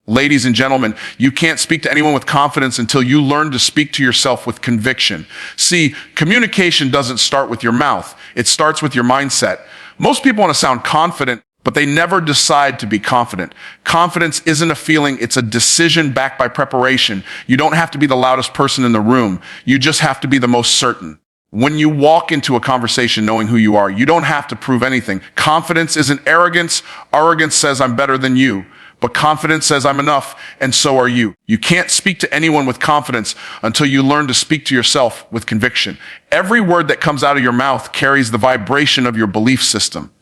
Ladies and gentlemen, you can't speak to anyone with confidence until you learn to speak to yourself with conviction. See, communication doesn't start with your mouth. It starts with your mindset. Most people want to sound confident, but they never decide to be confident. Confidence isn't a feeling, it's a decision backed by preparation. You don't have to be the loudest person in the room. You just have to be the most certain. When you walk into a conversation knowing who you are, you don't have to prove anything. Confidence isn't arrogance. Arrogance says I'm better than you. But confidence says I'm enough, and so are you. You can't speak to anyone with confidence until you learn to speak to yourself with conviction. Every word that comes out of your mouth carries the vibration of your belief system.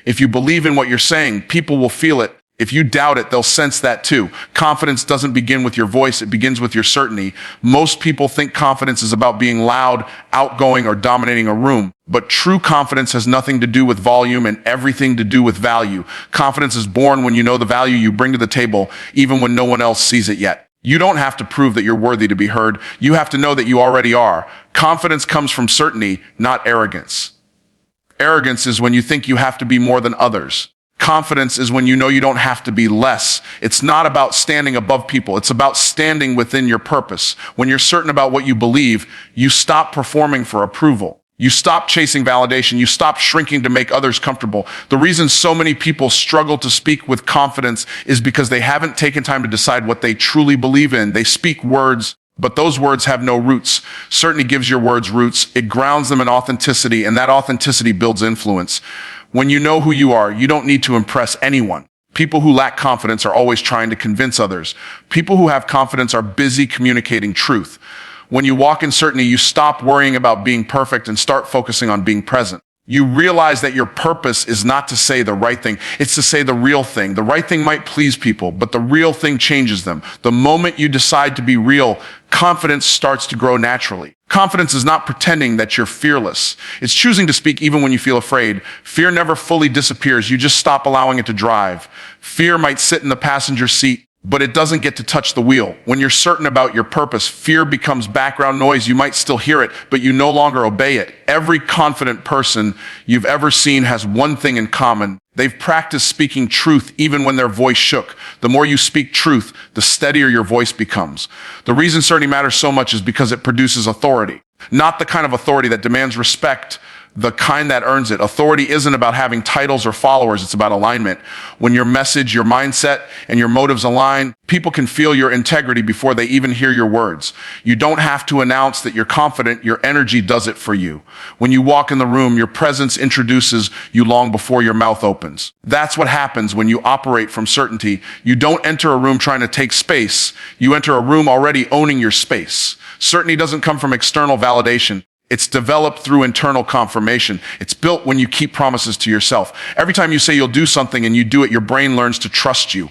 If you believe in what you're saying, people will feel it. If you doubt it, they'll sense that too. Confidence doesn't begin with your voice, it begins with your certainty. Most people think confidence is about being loud, outgoing, or dominating a room. But true confidence has nothing to do with volume and everything to do with value. Confidence is born when you know the value you bring to the table, even when no one else sees it yet. You don't have to prove that you're worthy to be heard. You have to know that you already are. Confidence comes from certainty, not arrogance. Arrogance is when you think you have to be more than others. Confidence is when you know you don't have to be less. It's not about standing above people. It's about standing within your purpose. When you're certain about what you believe, you stop performing for approval. You stop chasing validation. You stop shrinking to make others comfortable. The reason so many people struggle to speak with confidence is because they haven't taken time to decide what they truly believe in. They speak words, but those words have no roots. Certainty gives your words roots. It grounds them in authenticity, and that authenticity builds influence. When you know who you are, you don't need to impress anyone. People who lack confidence are always trying to convince others. People who have confidence are busy communicating truth. When you walk in certainty, you stop worrying about being perfect and start focusing on being present. You realize that your purpose is not to say the right thing, it's to say the real thing. The right thing might please people, but the real thing changes them. The moment you decide to be real, confidence starts to grow naturally. Confidence is not pretending that you're fearless. It's choosing to speak even when you feel afraid. Fear never fully disappears. You just stop allowing it to drive. Fear might sit in the passenger seat, but it doesn't get to touch the wheel. When you're certain about your purpose, fear becomes background noise. You might still hear it, but you no longer obey it. Every confident person you've ever seen has one thing in common. They've practiced speaking truth even when their voice shook. The more you speak truth, the steadier your voice becomes. The reason certainty matters so much is because it produces authority. Not the kind of authority that demands respect, the kind that earns it. Authority isn't about having titles or followers, it's about alignment. When your message, your mindset, and your motives align, people can feel your integrity before they even hear your words. You don't have to announce that you're confident, your energy does it for you. When you walk in the room, your presence introduces you long before your mouth opens. That's what happens when you operate from certainty. You don't enter a room trying to take space. You enter a room already owning your space. Certainty doesn't come from external validation. It's developed through internal confirmation. It's built when you keep promises to yourself. Every time you say you'll do something and you do it, your brain learns to trust you.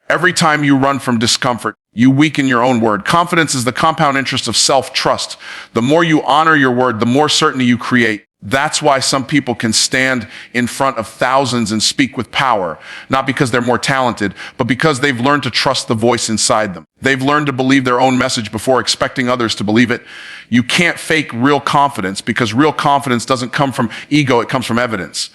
Every time you run from discomfort, you weaken your own word. Confidence is the compound interest of self-trust. The more you honor your word, the more certainty you create. That's why some people can stand in front of thousands and speak with power, not because they're more talented, but because they've learned to trust the voice inside them. They've learned to believe their own message before expecting others to believe it. You can't fake real confidence because real confidence doesn't come from ego, it comes from evidence.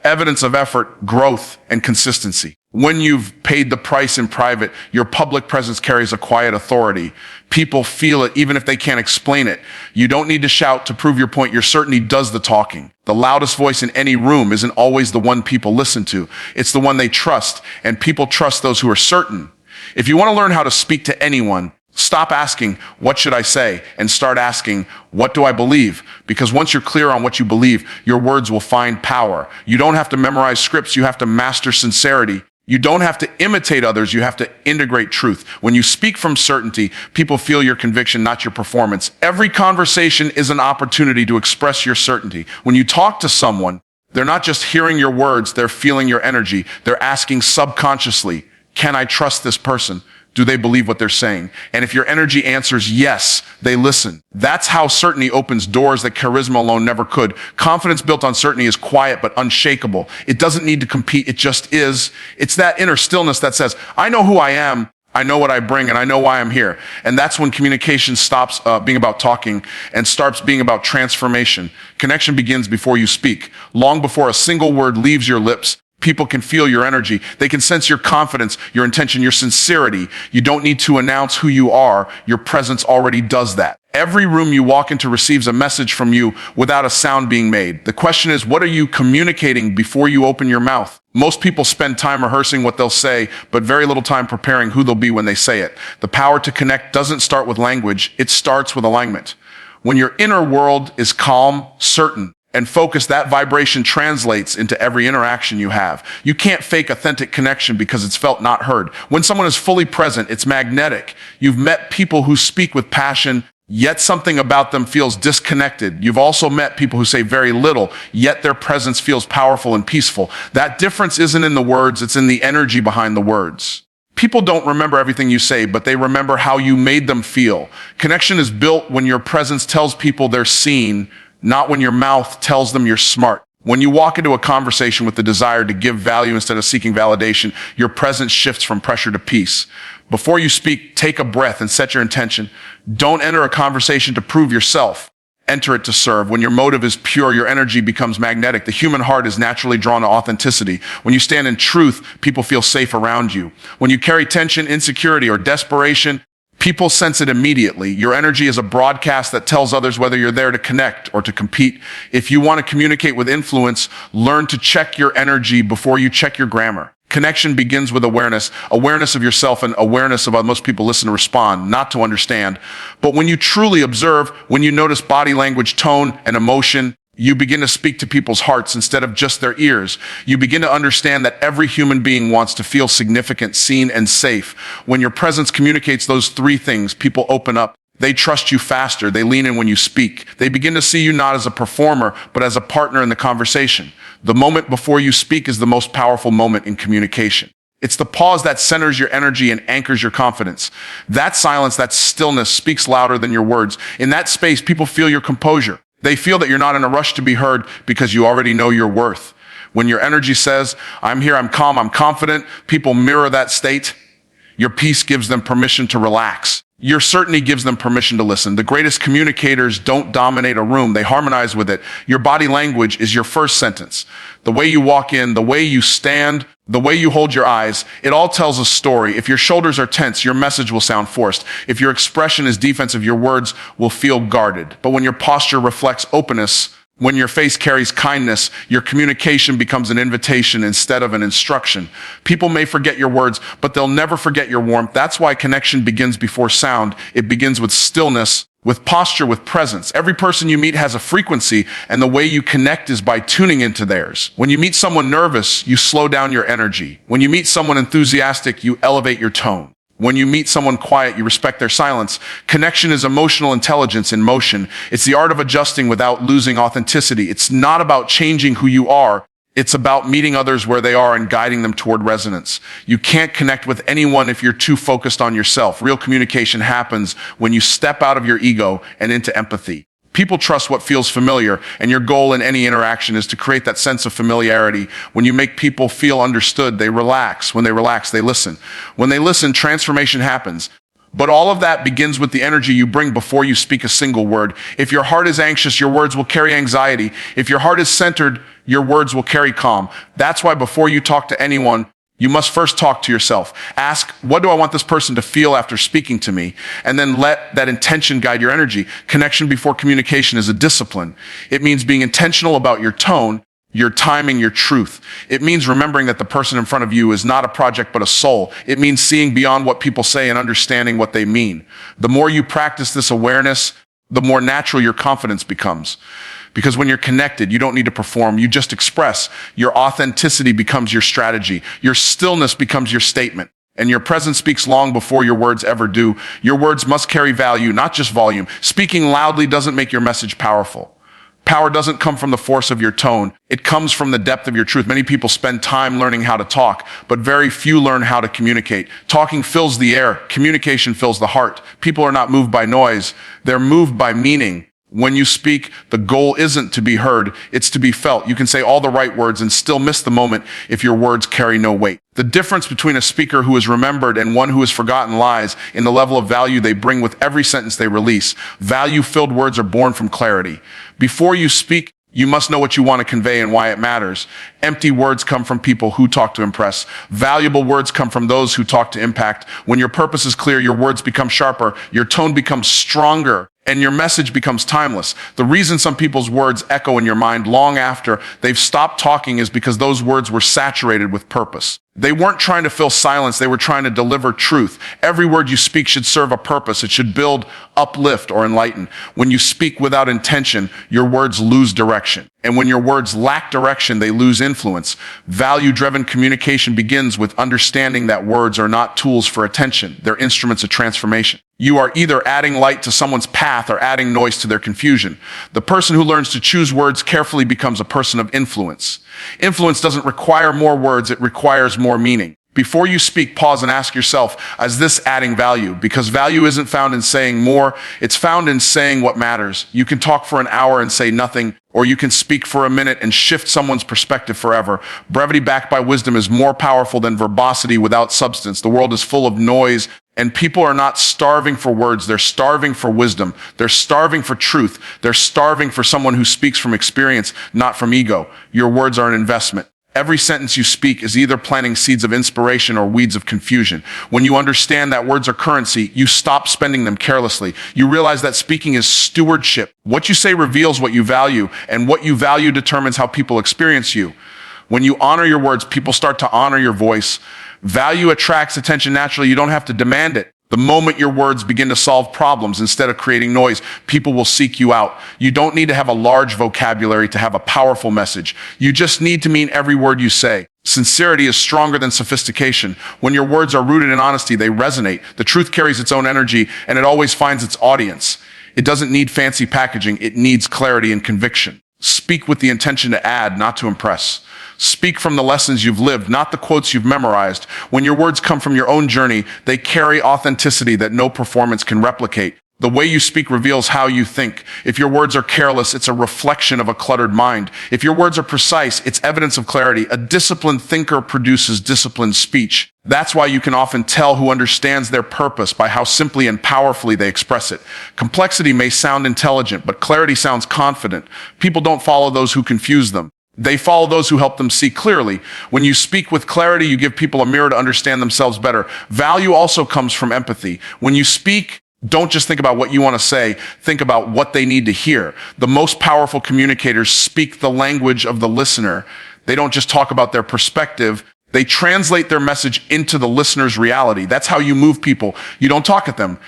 Evidence of effort, growth, and consistency. When you've paid the price in private, your public presence carries a quiet authority. People feel it even if they can't explain it. You don't need to shout to prove your point. Your certainty does the talking. The loudest voice in any room isn't always the one people listen to. It's the one they trust, and people trust those who are certain. If you want to learn how to speak to anyone, stop asking, what should I say? And start asking, what do I believe? Because once you're clear on what you believe, your words will find power. You don't have to memorize scripts. You have to master sincerity. You don't have to imitate others. You have to integrate truth. When you speak from certainty, people feel your conviction, not your performance. Every conversation is an opportunity to express your certainty. When you talk to someone, they're not just hearing your words, they're feeling your energy. They're asking subconsciously, can I trust this person? Do they believe what they're saying? And if your energy answers yes, they listen. That's how certainty opens doors that charisma alone never could. Confidence built on certainty is quiet but unshakable. It doesn't need to compete, it just is. It's that inner stillness that says, I know who I am, I know what I bring, and I know why I'm here. And that's when communication stops being about talking and starts being about transformation. Connection begins before you speak. Long before a single word leaves your lips, People can feel your energy. They can sense your confidence, your intention, your sincerity. You don't need to announce who you are. Your presence already does that. Every room you walk into receives a message from you without a sound being made. The question is, what are you communicating before you open your mouth? Most people spend time rehearsing what they'll say, but very little time preparing who they'll be when they say it. The power to connect doesn't start with language. It starts with alignment. When your inner world is calm, certain, and focus, that vibration translates into every interaction you have. You can't fake authentic connection because it's felt, not heard. When someone is fully present, it's magnetic. You've met people who speak with passion, yet something about them feels disconnected. You've also met people who say very little, yet their presence feels powerful and peaceful. That difference isn't in the words, it's in the energy behind the words. People don't remember everything you say, but they remember how you made them feel. Connection is built when your presence tells people they're seen, not when your mouth tells them you're smart. When you walk into a conversation with the desire to give value instead of seeking validation, your presence shifts from pressure to peace. Before you speak, take a breath and set your intention. Don't enter a conversation to prove yourself. Enter it to serve. When your motive is pure, your energy becomes magnetic. The human heart is naturally drawn to authenticity. When you stand in truth, people feel safe around you. When you carry tension, insecurity, or desperation, people sense it immediately. Your energy is a broadcast that tells others whether you're there to connect or to compete. If you want to communicate with influence, learn to check your energy before you check your grammar. Connection begins with awareness of yourself and awareness of how most people listen to respond, not to understand. But when you truly observe, when you notice body language, tone, and emotion, you begin to speak to people's hearts instead of just their ears. You begin to understand that every human being wants to feel significant, seen, and safe. When your presence communicates those three things, people open up. They trust you faster. They lean in when you speak. They begin to see you not as a performer, but as a partner in the conversation. The moment before you speak is the most powerful moment in communication. It's the pause that centers your energy and anchors your confidence. That silence, that stillness speaks louder than your words. In that space, people feel your composure. They feel that you're not in a rush to be heard because you already know your worth. When your energy says, I'm here, I'm calm, I'm confident, people mirror that state. Your peace gives them permission to relax. Your certainty gives them permission to listen. The greatest communicators don't dominate a room, they harmonize with it. Your body language is your first sentence. The way you walk in, the way you stand, the way you hold your eyes, it all tells a story. If your shoulders are tense, your message will sound forced. If your expression is defensive, your words will feel guarded. But when your posture reflects openness, when your face carries kindness, your communication becomes an invitation instead of an instruction. People may forget your words, but they'll never forget your warmth. That's why connection begins before sound. It begins with stillness, with posture, with presence. Every person you meet has a frequency, and the way you connect is by tuning into theirs. When you meet someone nervous, you slow down your energy. When you meet someone enthusiastic, you elevate your tone. When you meet someone quiet, you respect their silence. Connection is emotional intelligence in motion. It's the art of adjusting without losing authenticity. It's not about changing who you are. It's about meeting others where they are and guiding them toward resonance. You can't connect with anyone if you're too focused on yourself. Real communication happens when you step out of your ego and into empathy. People trust what feels familiar, and your goal in any interaction is to create that sense of familiarity. When you make people feel understood, they relax. When they relax, they listen. When they listen, transformation happens. But all of that begins with the energy you bring before you speak a single word. If your heart is anxious, your words will carry anxiety. If your heart is centered, your words will carry calm. That's why before you talk to anyone, you must first talk to yourself. Ask, what do I want this person to feel after speaking to me? And then let that intention guide your energy. Connection before communication is a discipline. It means being intentional about your tone, your timing, your truth. It means remembering that the person in front of you is not a project but a soul. It means seeing beyond what people say and understanding what they mean. The more you practice this awareness, the more natural your confidence becomes. Because when you're connected, you don't need to perform, you just express. Your authenticity becomes your strategy. Your stillness becomes your statement. And your presence speaks long before your words ever do. Your words must carry value, not just volume. Speaking loudly doesn't make your message powerful. Power doesn't come from the force of your tone. It comes from the depth of your truth. Many people spend time learning how to talk, but very few learn how to communicate. Talking fills the air. Communication fills the heart. People are not moved by noise. They're moved by meaning. When you speak, the goal isn't to be heard, it's to be felt. You can say all the right words and still miss the moment if your words carry no weight. The difference between a speaker who is remembered and one who is forgotten lies in the level of value they bring with every sentence they release. Value-filled words are born from clarity. Before you speak, You must know what you want to convey and why it matters. Empty words come from people who talk to impress. Valuable words come from those who talk to impact. When your purpose is clear, your words become sharper, your tone becomes stronger, and your message becomes timeless. The reason some people's words echo in your mind long after they've stopped talking is because those words were saturated with purpose. They weren't trying to fill silence, they were trying to deliver truth. Every word you speak should serve a purpose. It should build, uplift, or enlighten. When you speak without intention, your words lose direction. And when your words lack direction, they lose influence. Value-driven communication begins with understanding that words are not tools for attention. They're instruments of transformation. You are either adding light to someone's path or adding noise to their confusion. The person who learns to choose words carefully becomes a person of influence. Influence doesn't require more words, it requires more meaning. Before you speak, pause and ask yourself, is this adding value? Because value isn't found in saying more, it's found in saying what matters. You can talk for an hour and say nothing, or you can speak for a minute and shift someone's perspective forever. Brevity backed by wisdom is more powerful than verbosity without substance. The world is full of noise, and people are not starving for words. They're starving for wisdom. They're starving for truth. They're starving for someone who speaks from experience, not from ego. Your words are an investment. Every sentence you speak is either planting seeds of inspiration or weeds of confusion. When you understand that words are currency, you stop spending them carelessly. You realize that speaking is stewardship. What you say reveals what you value, and what you value determines how people experience you. When you honor your words, people start to honor your voice. Value attracts attention naturally. You don't have to demand it. The moment your words begin to solve problems instead of creating noise, people will seek you out. You don't need to have a large vocabulary to have a powerful message. You just need to mean every word you say. Sincerity is stronger than sophistication. When your words are rooted in honesty, they resonate. The truth carries its own energy, and it always finds its audience. It doesn't need fancy packaging. It needs clarity and conviction. Speak with the intention to add, not to impress. Speak from the lessons you've lived, not the quotes you've memorized. When your words come from your own journey, they carry authenticity that no performance can replicate. The way you speak reveals how you think. If your words are careless, it's a reflection of a cluttered mind. If your words are precise, it's evidence of clarity. A disciplined thinker produces disciplined speech. That's why you can often tell who understands their purpose by how simply and powerfully they express it. Complexity may sound intelligent, but clarity sounds confident. People don't follow those who confuse them. They follow those who help them see clearly. When you speak with clarity, you give people a mirror to understand themselves better. Value also comes from empathy. When you speak, don't just think about what you want to say, think about what they need to hear. The most powerful communicators speak the language of the listener. They don't just talk about their perspective, they translate their message into the listener's reality. That's how you move people. You don't talk at them.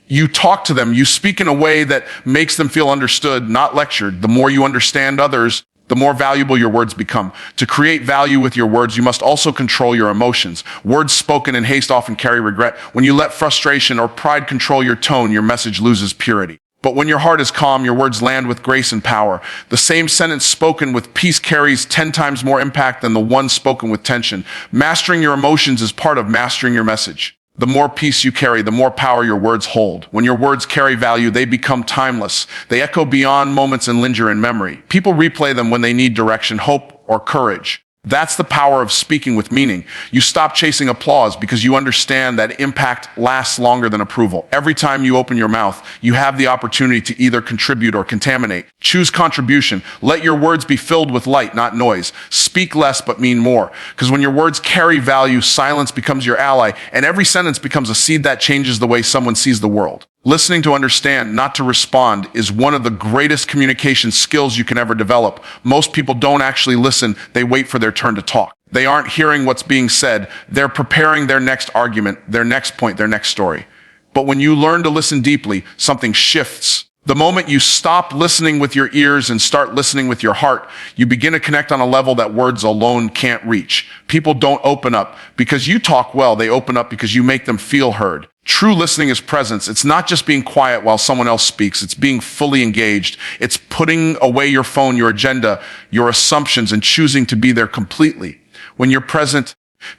You talk to them. You speak in a way that makes them feel understood, not lectured. The more you understand others, the more valuable your words become. To create value with your words, you must also control your emotions. Words spoken in haste often carry regret. When you let frustration or pride control your tone, your message loses purity. But when your heart is calm, your words land with grace and power. The same sentence spoken with peace carries 10 times more impact than the one spoken with tension. Mastering your emotions is part of mastering your message. The more peace you carry, the more power your words hold. When your words carry value, they become timeless. They echo beyond moments and linger in memory. People replay them when they need direction, hope, or courage. That's the power of speaking with meaning. You stop chasing applause because you understand that impact lasts longer than approval. Every time you open your mouth, you have the opportunity to either contribute or contaminate. Choose contribution. Let your words be filled with light, not noise. Speak less but mean more. Because when your words carry value, silence becomes your ally, and every sentence becomes a seed that changes the way someone sees the world. Listening to understand, not to respond, is one of the greatest communication skills you can ever develop. Most people don't actually listen, they wait for their turn to talk. They aren't hearing what's being said, they're preparing their next argument, their next point, their next story. But when you learn to listen deeply, something shifts. The moment you stop listening with your ears and start listening with your heart, you begin to connect on a level that words alone can't reach. People don't open up because you talk well, they open up because you make them feel heard. True listening is presence. It's not just being quiet while someone else speaks. It's being fully engaged. It's putting away your phone, your agenda, your assumptions, and choosing to be there completely. When you're present,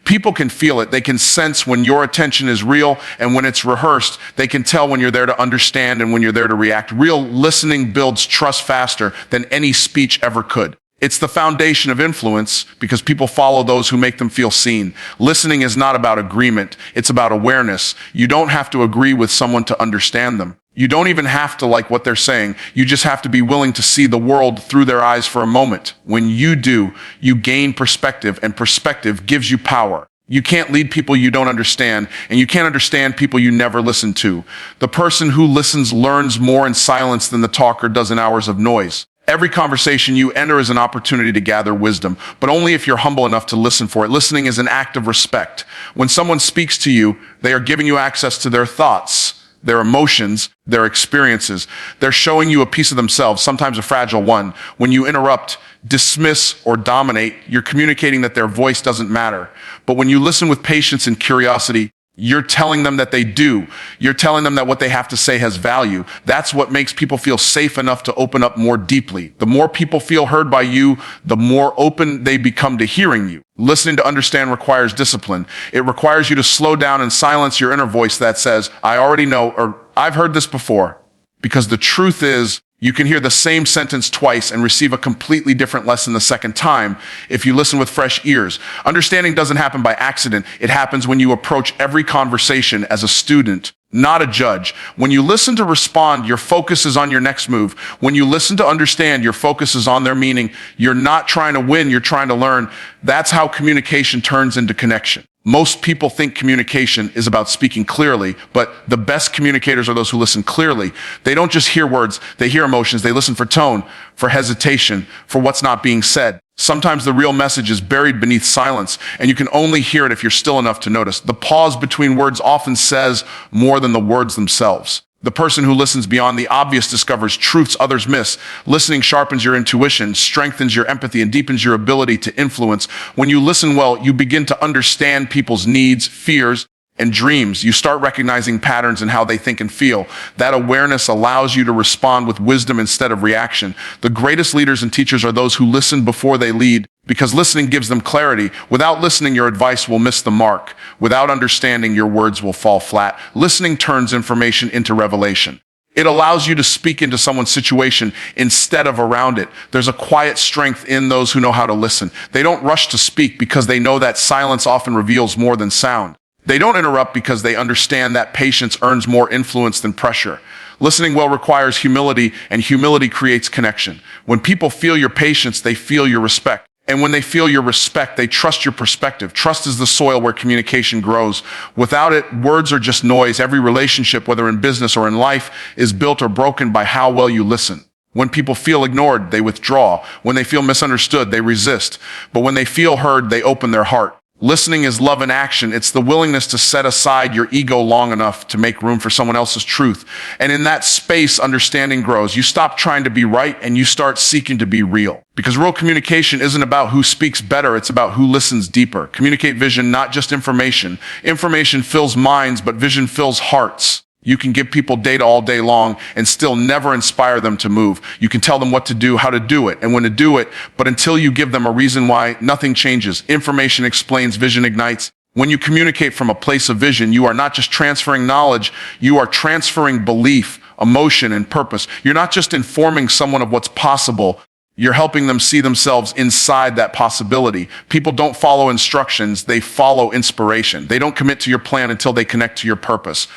people can feel it. They can sense when your attention is real and when it's rehearsed. They can tell when you're there to understand and when you're there to react. Real listening builds trust faster than any speech ever could. It's the foundation of influence because people follow those who make them feel seen. Listening is not about agreement. It's about awareness. You don't have to agree with someone to understand them. You don't even have to like what they're saying. You just have to be willing to see the world through their eyes for a moment. When you do, you gain perspective, and perspective gives you power. You can't lead people you don't understand, and you can't understand people you never listen to. The person who listens learns more in silence than the talker does in hours of noise. Every conversation you enter is an opportunity to gather wisdom, but only if you're humble enough to listen for it. Listening is an act of respect. When someone speaks to you, they are giving you access to their thoughts, their emotions, their experiences. They're showing you a piece of themselves, sometimes a fragile one. When you interrupt, dismiss, or dominate, you're communicating that their voice doesn't matter. But when you listen with patience and curiosity, you're telling them that they do. You're telling them that what they have to say has value. That's what makes people feel safe enough to open up more deeply. The more people feel heard by you, the more open they become to hearing you. Listening to understand requires discipline. It requires you to slow down and silence your inner voice that says, I already know, or I've heard this before. Because the truth is, you can hear the same sentence twice and receive a completely different lesson the second time if you listen with fresh ears. Understanding doesn't happen by accident. It happens when you approach every conversation as a student, not a judge. When you listen to respond, your focus is on your next move. When you listen to understand, your focus is on their meaning. You're not trying to win, you're trying to learn. That's how communication turns into connection. Most people think communication is about speaking clearly, but the best communicators are those who listen clearly. They don't just hear words, they hear emotions. They listen for tone, for hesitation, for what's not being said. Sometimes the real message is buried beneath silence, and you can only hear it if you're still enough to notice. The pause between words often says more than the words themselves. The person who listens beyond the obvious discovers truths others miss. Listening sharpens your intuition, strengthens your empathy, and deepens your ability to influence. When you listen well, you begin to understand people's needs, fears, and dreams. You start recognizing patterns in how they think and feel. That awareness allows you to respond with wisdom instead of reaction. The greatest leaders and teachers are those who listen before they lead, because listening gives them clarity. Without listening, your advice will miss the mark. Without understanding, your words will fall flat. Listening turns information into revelation. It allows you to speak into someone's situation instead of around it. There's a quiet strength in those who know how to listen. They don't rush to speak because they know that silence often reveals more than sound. They don't interrupt because they understand that patience earns more influence than pressure. Listening well requires humility, and humility creates connection. When people feel your patience, they feel your respect. And when they feel your respect, they trust your perspective. Trust is the soil where communication grows. Without it, words are just noise. Every relationship, whether in business or in life, is built or broken by how well you listen. When people feel ignored, they withdraw. When they feel misunderstood, they resist. But when they feel heard, they open their heart. Listening is love in action. It's the willingness to set aside your ego long enough to make room for someone else's truth. And in that space, understanding grows. You stop trying to be right and you start seeking to be real. Because real communication isn't about who speaks better, it's about who listens deeper. Communicate vision, not just information. Information fills minds, but vision fills hearts. You can give people data all day long and still never inspire them to move. You can tell them what to do, how to do it, and when to do it, but until you give them a reason why, nothing changes. Information explains, vision ignites. When you communicate from a place of vision, you are not just transferring knowledge, you are transferring belief, emotion, and purpose. You're not just informing someone of what's possible, you're helping them see themselves inside that possibility. People don't follow instructions, they follow inspiration. They don't commit to your plan until they connect to your purpose.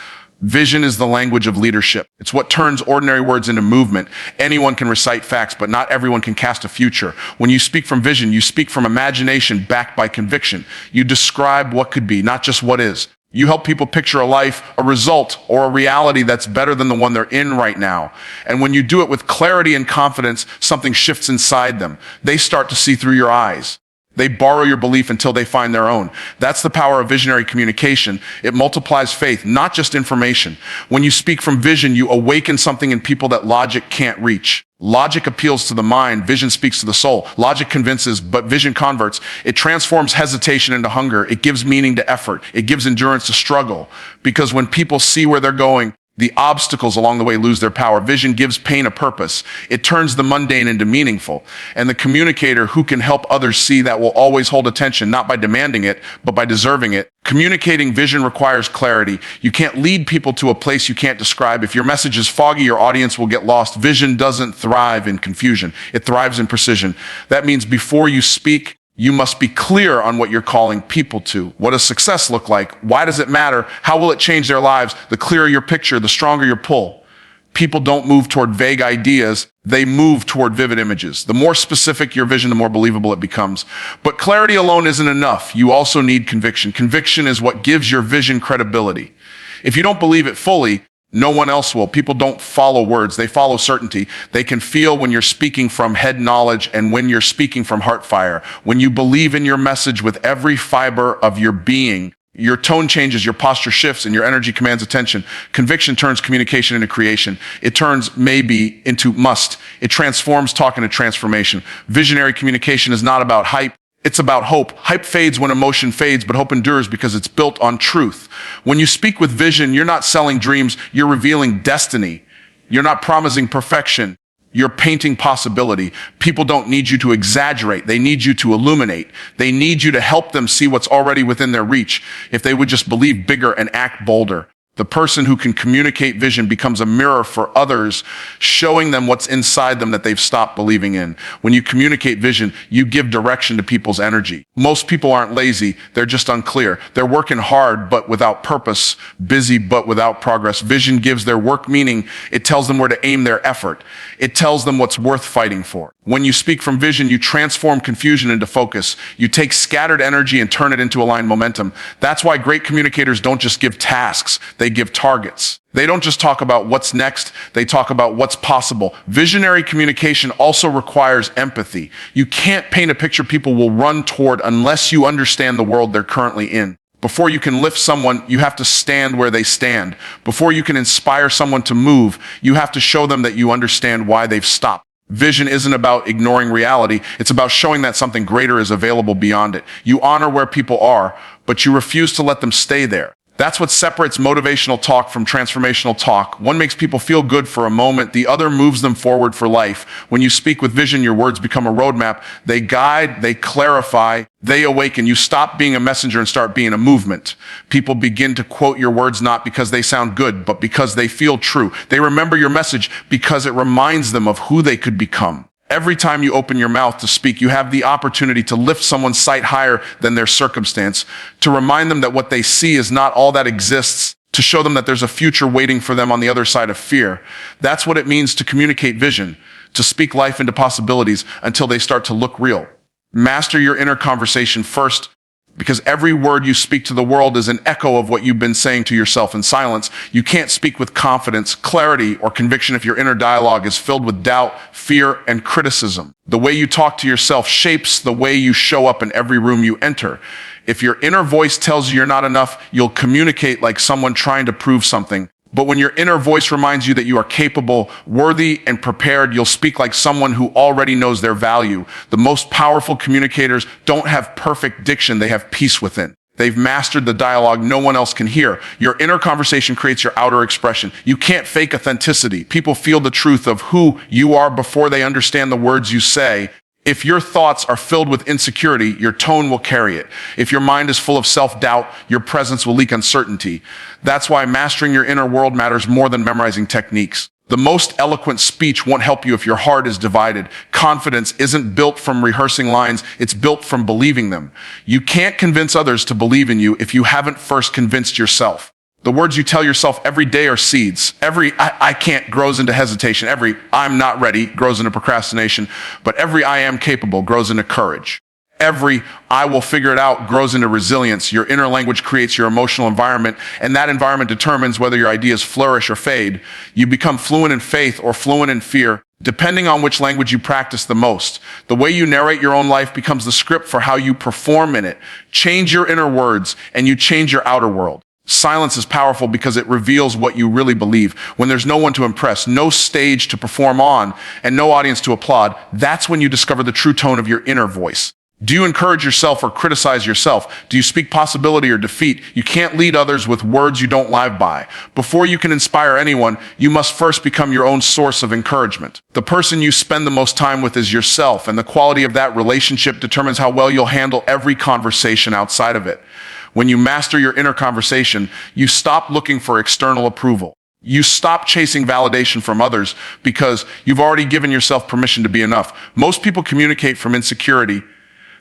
Vision is the language of leadership. It's what turns ordinary words into movement. Anyone can recite facts, but not everyone can cast a future. When you speak from vision, you speak from imagination backed by conviction. You describe what could be, not just what is. You help people picture a life, a result, or a reality that's better than the one they're in right now. And when you do it with clarity and confidence, something shifts inside them. They start to see through your eyes. They borrow your belief until they find their own. That's the power of visionary communication. It multiplies faith, not just information. When you speak from vision, you awaken something in people that logic can't reach. Logic appeals to the mind, vision speaks to the soul. Logic convinces, but vision converts. It transforms hesitation into hunger. It gives meaning to effort. It gives endurance to struggle. Because when people see where they're going, the obstacles along the way lose their power. Vision gives pain a purpose. It turns the mundane into meaningful. And the communicator who can help others see that will always hold attention, not by demanding it, but by deserving it. Communicating vision requires clarity. You can't lead people to a place you can't describe. If your message is foggy, your audience will get lost. Vision doesn't thrive in confusion. It thrives in precision. That means before you speak, you must be clear on what you're calling people to. What does success look like? Why does it matter? How will it change their lives? The clearer your picture, the stronger your pull. People don't move toward vague ideas. They move toward vivid images. The more specific your vision, the more believable it becomes. But clarity alone isn't enough. You also need conviction. Conviction is what gives your vision credibility. If you don't believe it fully, no one else will. People don't follow words. They follow certainty. They can feel when you're speaking from head knowledge and when you're speaking from heart fire. When you believe in your message with every fiber of your being, your tone changes, your posture shifts, and your energy commands attention. Conviction turns communication into creation. It turns maybe into must. It transforms talk into transformation. Visionary communication is not about hype. It's about hope. Hype fades when emotion fades, but hope endures because it's built on truth. When you speak with vision, you're not selling dreams, you're revealing destiny. You're not promising perfection. You're painting possibility. People don't need you to exaggerate. They need you to illuminate. They need you to help them see what's already within their reach. If they would just believe bigger and act bolder. The person who can communicate vision becomes a mirror for others, showing them what's inside them that they've stopped believing in. When you communicate vision, you give direction to people's energy. Most people aren't lazy. They're just unclear. They're working hard, but without purpose, busy, but without progress. Vision gives their work meaning. It tells them where to aim their effort. It tells them what's worth fighting for. When you speak from vision, you transform confusion into focus. You take scattered energy and turn it into aligned momentum. That's why great communicators don't just give tasks. They give targets. They don't just talk about what's next, they talk about what's possible. Visionary communication also requires empathy. You can't paint a picture people will run toward unless you understand the world they're currently in. Before you can lift someone, you have to stand where they stand. Before you can inspire someone to move, you have to show them that you understand why they've stopped. Vision isn't about ignoring reality. It's about showing that something greater is available beyond it. You honor where people are, but you refuse to let them stay there. That's what separates motivational talk from transformational talk. One makes people feel good for a moment. The other moves them forward for life. When you speak with vision, your words become a roadmap. They guide, they clarify, they awaken. You stop being a messenger and start being a movement. People begin to quote your words not because they sound good, but because they feel true. They remember your message because it reminds them of who they could become. Every time you open your mouth to speak, you have the opportunity to lift someone's sight higher than their circumstance, to remind them that what they see is not all that exists, to show them that there's a future waiting for them on the other side of fear. That's what it means to communicate vision, to speak life into possibilities until they start to look real. Master your inner conversation first, because every word you speak to the world is an echo of what you've been saying to yourself in silence. You can't speak with confidence, clarity, or conviction if your inner dialogue is filled with doubt, fear, and criticism. The way you talk to yourself shapes the way you show up in every room you enter. If your inner voice tells you you're not enough, you'll communicate like someone trying to prove something. But when your inner voice reminds you that you are capable, worthy, and prepared, you'll speak like someone who already knows their value. The most powerful communicators don't have perfect diction, they have peace within. They've mastered the dialogue no one else can hear. Your inner conversation creates your outer expression. You can't fake authenticity. People feel the truth of who you are before they understand the words you say. If your thoughts are filled with insecurity, your tone will carry it. If your mind is full of self-doubt, your presence will leak uncertainty. That's why mastering your inner world matters more than memorizing techniques. The most eloquent speech won't help you if your heart is divided. Confidence isn't built from rehearsing lines, it's built from believing them. You can't convince others to believe in you if you haven't first convinced yourself. The words you tell yourself every day are seeds. Every I can't grows into hesitation. Every I'm not ready grows into procrastination. But every I am capable grows into courage. Every I will figure it out grows into resilience. Your inner language creates your emotional environment, and that environment determines whether your ideas flourish or fade. You become fluent in faith or fluent in fear, depending on which language you practice the most. The way you narrate your own life becomes the script for how you perform in it. Change your inner words, and you change your outer world. Silence is powerful because it reveals what you really believe. When there's no one to impress, no stage to perform on, and no audience to applaud, that's when you discover the true tone of your inner voice. Do you encourage yourself or criticize yourself? Do you speak possibility or defeat? You can't lead others with words you don't live by. Before you can inspire anyone, you must first become your own source of encouragement. The person you spend the most time with is yourself, and the quality of that relationship determines how well you'll handle every conversation outside of it. When you master your inner conversation, you stop looking for external approval. You stop chasing validation from others because you've already given yourself permission to be enough. Most people communicate from insecurity.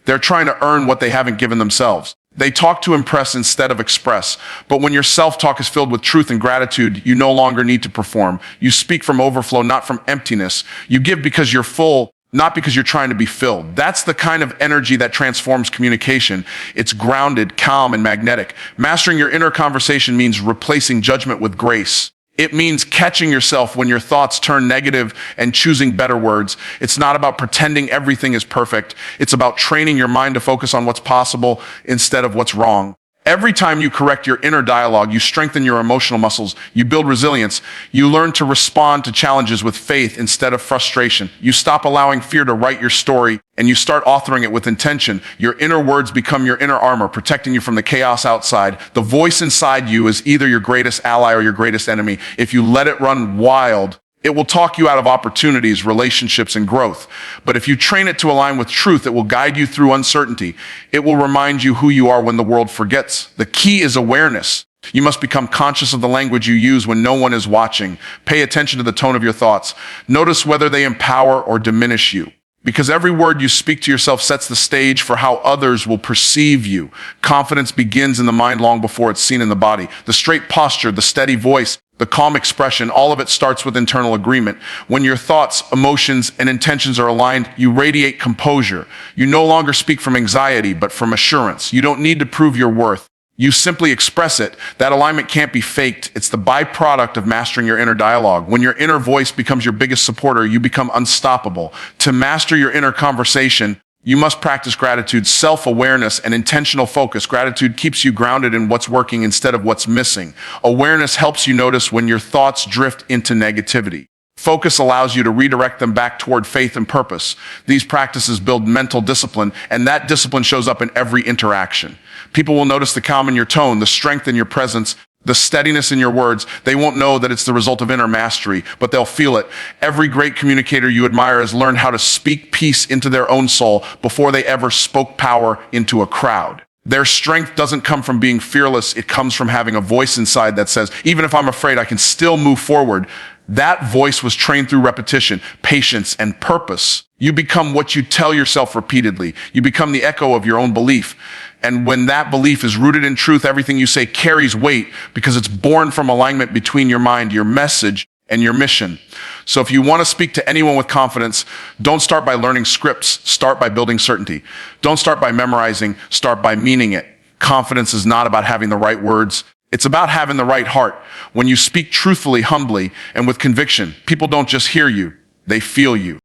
They're trying to earn what they haven't given themselves. They talk to impress instead of express. But when your self-talk is filled with truth and gratitude, you no longer need to perform. You speak from overflow, not from emptiness. You give because you're full, not because you're trying to be filled. That's the kind of energy that transforms communication. It's grounded, calm, and magnetic. Mastering your inner conversation means replacing judgment with grace. It means catching yourself when your thoughts turn negative and choosing better words. It's not about pretending everything is perfect. It's about training your mind to focus on what's possible instead of what's wrong. Every time you correct your inner dialogue, you strengthen your emotional muscles, you build resilience, you learn to respond to challenges with faith instead of frustration. You stop allowing fear to write your story, and you start authoring it with intention. Your inner words become your inner armor, protecting you from the chaos outside. The voice inside you is either your greatest ally or your greatest enemy. If you let it run wild, it will talk you out of opportunities, relationships, and growth. But if you train it to align with truth, it will guide you through uncertainty. It will remind you who you are when the world forgets. The key is awareness. You must become conscious of the language you use when no one is watching. Pay attention to the tone of your thoughts. Notice whether they empower or diminish you. Because every word you speak to yourself sets the stage for how others will perceive you. Confidence begins in the mind long before it's seen in the body. The straight posture, the steady voice, the calm expression, all of it starts with internal agreement. When your thoughts, emotions, and intentions are aligned, you radiate composure. You no longer speak from anxiety, but from assurance. You don't need to prove your worth. You simply express it. That alignment can't be faked. It's the byproduct of mastering your inner dialogue. When your inner voice becomes your biggest supporter, you become unstoppable. To master your inner conversation, you must practice gratitude, self-awareness, and intentional focus. Gratitude keeps you grounded in what's working instead of what's missing. Awareness helps you notice when your thoughts drift into negativity. Focus allows you to redirect them back toward faith and purpose. These practices build mental discipline, and that discipline shows up in every interaction. People will notice the calm in your tone, the strength in your presence, the steadiness in your words. They won't know that it's the result of inner mastery, but they'll feel it. Every great communicator you admire has learned how to speak peace into their own soul before they ever spoke power into a crowd. Their strength doesn't come from being fearless. It comes from having a voice inside that says, even if I'm afraid, I can still move forward. That voice was trained through repetition, patience, and purpose. You become what you tell yourself repeatedly. You become the echo of your own belief. And when that belief is rooted in truth, everything you say carries weight because it's born from alignment between your mind, your message, and your mission. So if you want to speak to anyone with confidence, don't start by learning scripts. Start by building certainty. Don't start by memorizing. Start by meaning it. Confidence is not about having the right words. It's about having the right heart. When you speak truthfully, humbly, and with conviction, people don't just hear you, they feel you.